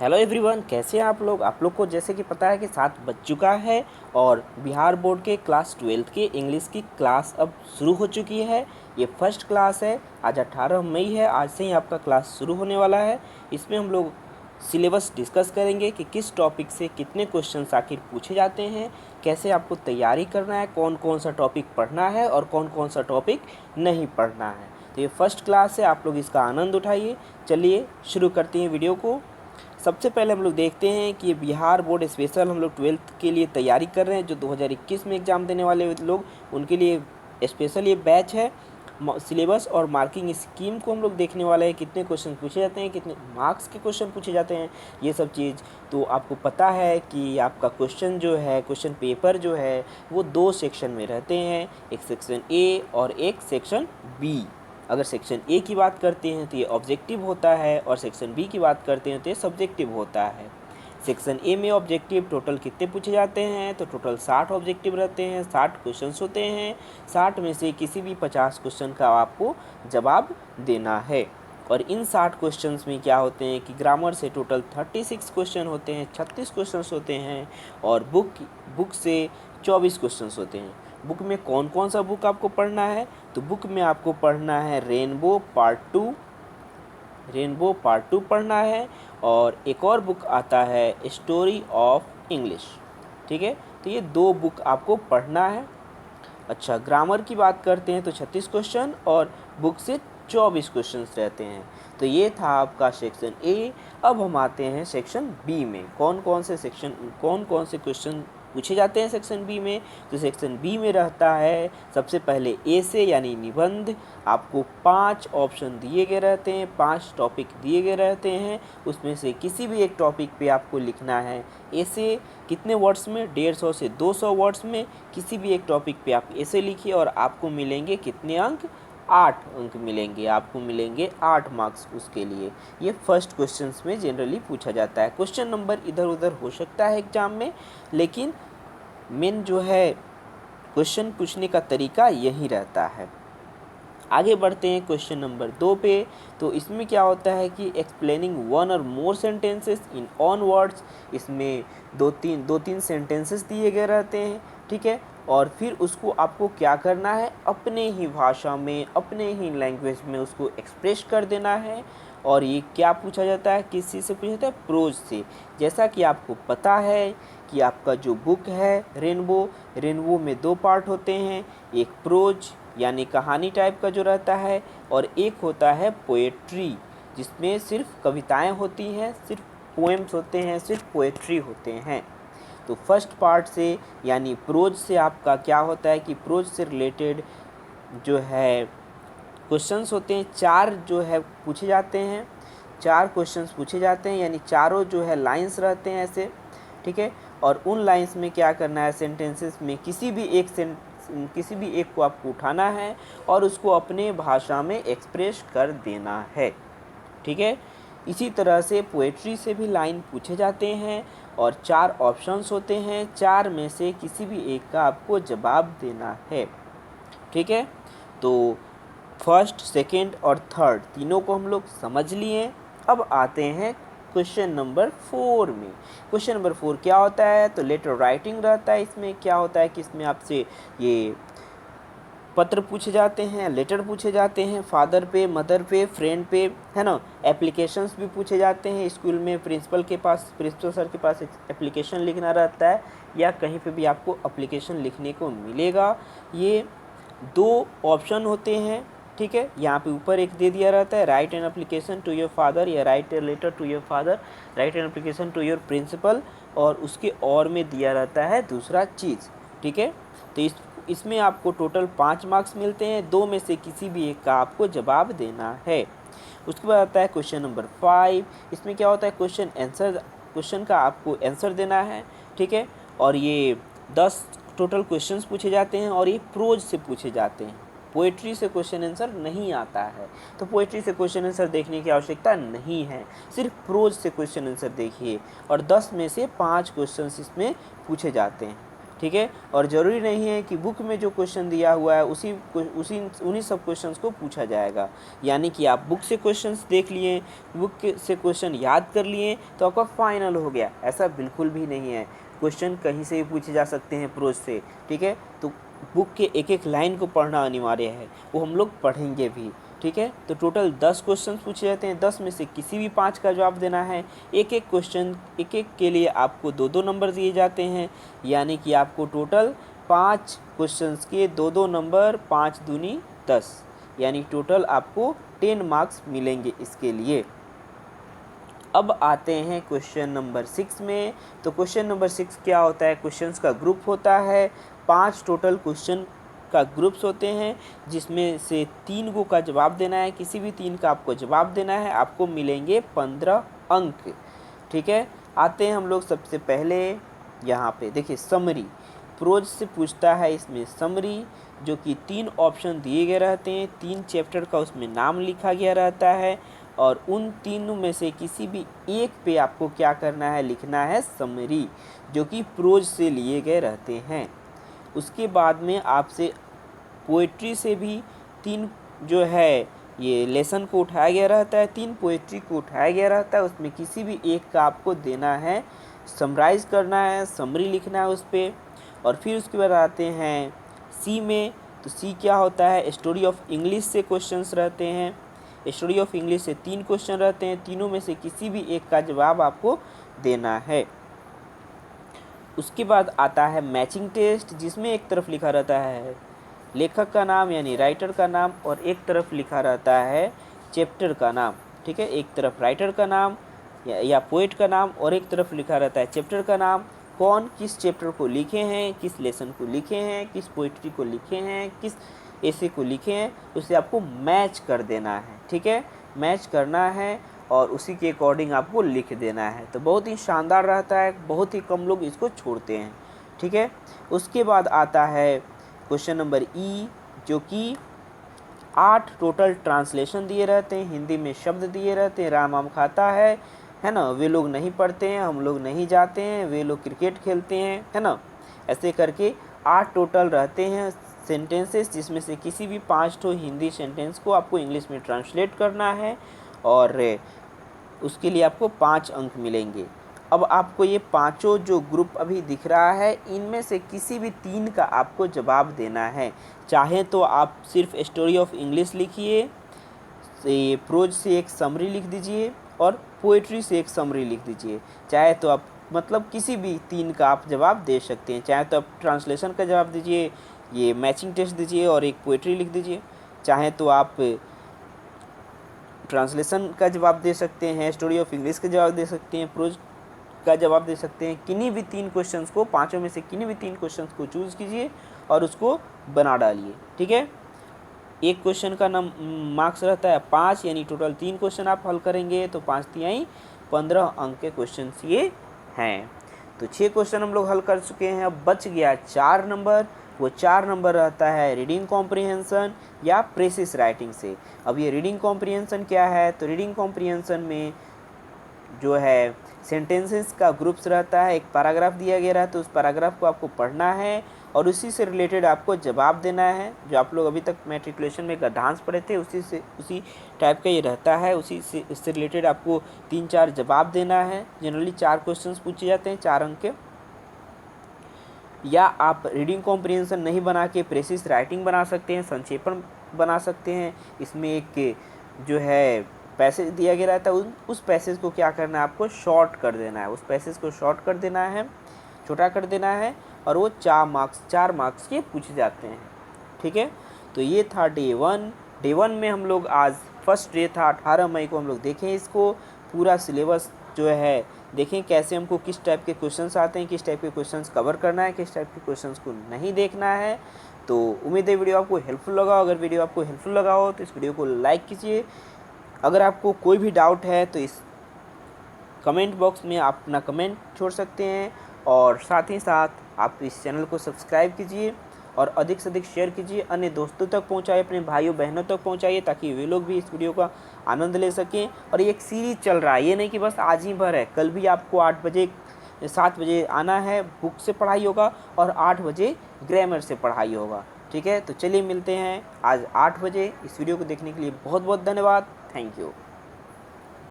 Hello everyone, कैसे हैं आप लोग। को जैसे कि पता है कि 7 बज चुका है और बिहार बोर्ड के क्लास 12 के इंग्लिश की क्लास अब शुरू हो चुकी है। ये फर्स्ट क्लास है। आज 18 मई है। आज से ही आपका क्लास शुरू होने वाला है। इसमें हम लोग सिलेबस डिस्कस करेंगे कि किस टॉपिक से कितने क्वेश्चंस आखिर पूछे जाते हैं, कैसे आपको तैयारी करना है, कौन कौन सा टॉपिक पढ़ना है और कौन कौन सा टॉपिक नहीं पढ़ना है। तो ये फर्स्ट क्लास है, आप लोग इसका आनंद उठाइए। चलिए शुरू करते हैं वीडियो को। सबसे पहले हम लोग देखते हैं कि ये बिहार बोर्ड स्पेशल हम लोग 12th के लिए तैयारी कर रहे हैं। जो 2021 में एग्ज़ाम देने वाले लोग उनके लिए स्पेशल ये बैच है। सिलेबस और मार्किंग स्कीम को हम लोग देखने वाले हैं, कितने क्वेश्चन पूछे जाते हैं, कितने मार्क्स के क्वेश्चन पूछे जाते हैं, ये सब चीज़। तो आपको पता है कि आपका क्वेश्चन जो है, क्वेश्चन पेपर जो है वो 2 सेक्शन में रहते हैं, एक सेक्शन ए और एक सेक्शन बी। अगर सेक्शन ए की बात करते हैं तो ये ऑब्जेक्टिव होता है और सेक्शन बी की बात करते हैं तो ये सब्जेक्टिव होता है। सेक्शन ए में ऑब्जेक्टिव टोटल कितने पूछे जाते हैं, तो टोटल 60 ऑब्जेक्टिव रहते हैं, 60 क्वेश्चंस होते हैं। 60 में से किसी भी 50 क्वेश्चन का आपको जवाब देना है। और इन 60 क्वेश्चंस में क्या होते हैं कि ग्रामर से टोटल 36 क्वेश्चन होते हैं, 36 क्वेश्चंस होते हैं। और बुक से 24 क्वेश्चंस होते हैं। बुक में कौन कौन सा बुक आपको पढ़ना है, तो बुक में आपको पढ़ना है रेनबो पार्ट टू पढ़ना है। और एक और बुक आता है स्टोरी ऑफ इंग्लिश। ठीक है, तो ये 2 बुक आपको पढ़ना है। अच्छा, ग्रामर की बात करते हैं तो 36 क्वेश्चन और बुक से 24 क्वेश्चंस रहते हैं। तो ये था आपका सेक्शन ए। अब हम आते हैं सेक्शन बी में। कौन कौन से क्वेश्चन पूछे जाते हैं सेक्शन बी में। तो सेक्शन बी में रहता है सबसे पहले ए से यानी निबंध। आपको 5 ऑप्शन दिए गए रहते हैं, 5 टॉपिक दिए गए रहते हैं। उसमें से किसी भी एक टॉपिक पे आपको लिखना है ऐसे। कितने वर्ड्स में, 150 से 200 वर्ड्स में किसी भी एक टॉपिक पे आप ऐसे लिखिए और आपको मिलेंगे कितने अंक, 8 अंक मिलेंगे। आपको मिलेंगे 8 मार्क्स उसके लिए। ये फर्स्ट क्वेश्चंस में जनरली पूछा जाता है। क्वेश्चन नंबर इधर उधर हो सकता है एग्जाम में, लेकिन मेन जो है क्वेश्चन पूछने का तरीका यही रहता है। आगे बढ़ते हैं क्वेश्चन नंबर 2 पे। तो इसमें क्या होता है कि एक्सप्लेनिंग 1 और मोर सेंटेंसेस इन ऑन वर्ड्स। इसमें दो तीन सेंटेंसेस दिए गए रहते हैं, ठीक है। और फिर उसको आपको क्या करना है, अपने ही भाषा में, अपने ही लैंग्वेज में उसको एक्सप्रेस कर देना है। और ये क्या पूछा जाता है, किस चीज़ से पूछा जाता है, प्रोज से। जैसा कि आपको पता है कि आपका जो बुक है रेनबो में 2 पार्ट होते हैं, एक प्रोज यानी कहानी टाइप का जो रहता है, और एक होता है पोएट्री जिसमें सिर्फ कविताएं होती हैं, सिर्फ पोएम्स होते हैं, सिर्फ पोएट्री होते हैं। तो फर्स्ट पार्ट से यानी प्रोज से आपका क्या होता है कि प्रोज से रिलेटेड जो है क्वेश्चंस होते हैं, 4 जो है पूछे जाते हैं, 4 क्वेश्चंस पूछे जाते हैं, यानी चारों जो है लाइंस रहते हैं ऐसे, ठीक है। और उन लाइंस में क्या करना है, सेंटेंसेस में किसी भी एक को आपको उठाना है और उसको अपने भाषा में एक्सप्रेस कर देना है, ठीक है। इसी तरह से पोएट्री से भी लाइन पूछे जाते हैं और 4 ऑप्शंस होते हैं, 4 में से किसी भी एक का आपको जवाब देना है, ठीक है। तो फर्स्ट, सेकंड और थर्ड तीनों को हम लोग समझ लिए। अब आते हैं क्वेश्चन नंबर 4 में। क्वेश्चन नंबर 4 क्या होता है, तो लेटर राइटिंग रहता है। इसमें क्या होता है कि इसमें आपसे ये पत्र पूछे जाते हैं, लेटर पूछे जाते हैं, फादर पे, मदर पे, फ्रेंड पे, है ना। एप्लीकेशंस भी पूछे जाते हैं। स्कूल में प्रिंसिपल सर के पास एप्लीकेशन लिखना रहता है या कहीं पे भी आपको एप्लीकेशन लिखने को मिलेगा। ये 2 ऑप्शन होते हैं, ठीक है। यहाँ पे ऊपर एक दे दिया रहता है, write an application to your father या write a letter to your father, write an application to your principal, और उसके और में दिया रहता है दूसरा चीज़, ठीक है। तो इसमें आपको टोटल 5 मार्क्स मिलते हैं, 2 में से किसी भी एक का आपको जवाब देना है। उसके बाद आता है क्वेश्चन नंबर 5। इसमें क्या होता है, क्वेश्चन का आपको आंसर देना है, ठीक है। और ये 10 टोटल क्वेश्चंस पूछे जाते हैं और ये प्रोज से पूछे जाते हैं। पोएट्री से क्वेश्चन आंसर नहीं आता है, तो पोएट्री से क्वेश्चन आंसर देखने की आवश्यकता नहीं है, सिर्फ प्रोज से क्वेश्चन आंसर देखिए। और 10 में से 5 क्वेश्चंस इसमें पूछे जाते हैं, ठीक है। और ज़रूरी नहीं है कि बुक में जो क्वेश्चन दिया हुआ है उसी उन्हीं सब क्वेश्चंस को पूछा जाएगा। यानी कि आप बुक से क्वेश्चंस देख लिए, से क्वेश्चन याद कर लिए तो आपका फाइनल हो गया, ऐसा बिल्कुल भी नहीं है। क्वेश्चन कहीं से भी पूछे जा सकते हैं प्रोज से, ठीक है। तो बुक के एक एक लाइन को पढ़ना अनिवार्य है, वो हम लोग पढ़ेंगे भी, ठीक है। तो टोटल 10 क्वेश्चन पूछे जाते हैं, 10 में से किसी भी 5 का जवाब देना है। एक एक क्वेश्चन के लिए आपको 2-2 नंबर दिए जाते हैं, यानी कि आपको टोटल 5 क्वेश्चंस के 2-2 नंबर, 5 दूनी 10, यानी टोटल आपको 10 मार्क्स मिलेंगे इसके लिए। अब आते हैं क्वेश्चन नंबर 6 में। तो क्वेश्चन नंबर 6 क्या होता है, क्वेश्चंस का ग्रुप होता है, 5 टोटल क्वेश्चन का ग्रुप्स होते हैं, जिसमें से 3 को का जवाब देना है, किसी भी 3 का आपको जवाब देना है, आपको मिलेंगे 15 अंक, ठीक है। आते हैं हम लोग सबसे पहले यहाँ पे, देखिए समरी, प्रोज से पूछता है इसमें समरी, जो कि 3 ऑप्शन दिए गए रहते हैं, 3 चैप्टर का उसमें नाम लिखा गया रहता है, और उन तीनों में से किसी भी एक पे आपको क्या करना है, लिखना है समरी, जो कि प्रोज से लिए गए रहते हैं। उसके बाद में आपसे पोएट्री से भी 3 जो है ये लेसन को उठाया गया रहता है, 3 पोएट्री को उठाया गया रहता है, उसमें किसी भी एक का आपको देना है, समराइज़ करना है, समरी लिखना है उस पर। और फिर उसके बाद आते हैं सी में। तो सी क्या होता है, स्टोरी ऑफ इंग्लिश से क्वेश्चंस रहते हैं, स्टोरी ऑफ इंग्लिश से 3 क्वेश्चन रहते हैं, तीनों में से किसी भी एक का जवाब आपको देना है। उसके बाद आता है मैचिंग टेस्ट, जिसमें एक तरफ लिखा रहता है लेखक का नाम यानी राइटर का नाम, और एक तरफ लिखा रहता है चैप्टर का नाम, ठीक है। एक तरफ राइटर का नाम या पोएट का नाम, और एक तरफ लिखा रहता है चैप्टर का नाम, कौन किस चैप्टर को लिखे हैं, किस लेसन को लिखे हैं, किस पोइट्री को लिखे हैं, किस ऐसे को लिखे हैं, उसे आपको मैच कर देना है, ठीक है। मैच करना है और उसी के अकॉर्डिंग आपको लिख देना है। तो बहुत ही शानदार रहता है, बहुत ही कम लोग इसको छोड़ते हैं, ठीक है। उसके बाद आता है क्वेश्चन नंबर ई, जो कि 8 टोटल ट्रांसलेशन दिए रहते हैं, हिंदी में शब्द दिए रहते हैं। राम आम खाता है ना, वे लोग नहीं पढ़ते हैं, हम लोग नहीं जाते हैं, वे लोग क्रिकेट खेलते हैं, है ना। ऐसे करके 8 टोटल रहते हैं सेंटेंसेस, जिसमें से किसी भी 5 ठो हिंदी सेंटेंस को आपको इंग्लिश में ट्रांसलेट करना है, और उसके लिए आपको 5 अंक मिलेंगे। अब आपको ये पांचों जो ग्रुप अभी दिख रहा है, इनमें से किसी भी 3 का आपको जवाब देना है। चाहे तो आप सिर्फ स्टोरी ऑफ इंग्लिश लिखिए, प्रोज से एक समरी लिख दीजिए, और पोएट्री से एक समरी लिख दीजिए। चाहे तो आप मतलब किसी भी 3 का आप जवाब दे सकते हैं। चाहे तो आप ट्रांसलेशन का जवाब दीजिए, ये मैचिंग टेस्ट दीजिए, और एक पोएट्री लिख दीजिए। चाहे तो आप ट्रांसलेशन का जवाब दे सकते हैं, स्टोरी ऑफ इंग्लिश का जवाब दे सकते हैं, प्रोज का जवाब दे सकते हैं। किन्हीं भी 3 क्वेश्चंस को, पांचों में से किन्हीं भी 3 क्वेश्चंस को चूज़ कीजिए और उसको बना डालिए, ठीक है। एक क्वेश्चन का मार्क्स रहता है 5, यानी टोटल 3 क्वेश्चन आप हल करेंगे तो 5 तिहाई 15 अंक के क्वेश्चन ये हैं। तो 6 क्वेश्चन हम लोग हल कर चुके हैं। अब बच गया 4 नंबर। वो 4 नंबर रहता है रीडिंग कॉम्प्रिहेंशन या प्रेसिस राइटिंग से। अब ये रीडिंग कॉम्प्रिहेंशन क्या है, तो रीडिंग कॉम्प्रिहेंशन में जो है सेंटेंसेस का ग्रुप्स रहता है, एक पैराग्राफ दिया गया रहता है, तो उस पैराग्राफ को आपको पढ़ना है और उसी से रिलेटेड आपको जवाब देना है। जो आप लोग अभी तक मैट्रिकुलेशन में गद्यांश पढ़े थे उसी टाइप का ये रहता है। इससे रिलेटेड आपको 3-4 जवाब देना है। जनरली 4 क्वेश्चंस पूछे जाते हैं 4 अंक के। या आप रीडिंग कॉम्प्रिहेंशन नहीं बना के प्रेसिस राइटिंग बना सकते हैं, संक्षेपण बना सकते हैं। इसमें एक जो है पैसेज दिया गया रहता है, उस पैसेज को क्या करना है, आपको शॉर्ट कर देना है। उस पैसेज को शॉर्ट कर देना है, छोटा कर देना है, और वो 4 मार्क्स के पूछे जाते हैं, ठीक है। तो ये था डे 1। डे 1 में हम लोग आज फर्स्ट डे था, 18 मई को हम लोग देखें इसको पूरा सिलेबस जो है, देखें कैसे हमको किस टाइप के क्वेश्चंस आते हैं, किस टाइप के क्वेश्चंस कवर करना है, किस टाइप के क्वेश्चंस को नहीं देखना है। तो उम्मीद है वीडियो आपको हेल्पफुल लगा। अगर वीडियो आपको हेल्पफुल लगा हो तो इस वीडियो को लाइक कीजिए। अगर आपको कोई भी डाउट है तो इस कमेंट बॉक्स में आप अपना कमेंट छोड़ सकते हैं, और साथ ही साथ आप इस चैनल को सब्सक्राइब कीजिए और अधिक से अधिक शेयर कीजिए, अन्य दोस्तों तक पहुंचाइए, अपने भाइयों बहनों तक पहुंचाइए, ताकि वे लोग भी इस वीडियो का आनंद ले सकें। और ये एक सीरीज़ चल रहा है, ये नहीं कि बस आज ही भर है, कल भी आपको 8 बजे 7 बजे आना है, बुक से पढ़ाई होगा, और 8 बजे ग्रामर से पढ़ाई होगा। ठीक है, तो चलिए मिलते हैं आज 8 बजे। इस वीडियो को देखने के लिए बहुत बहुत धन्यवाद। Thank you.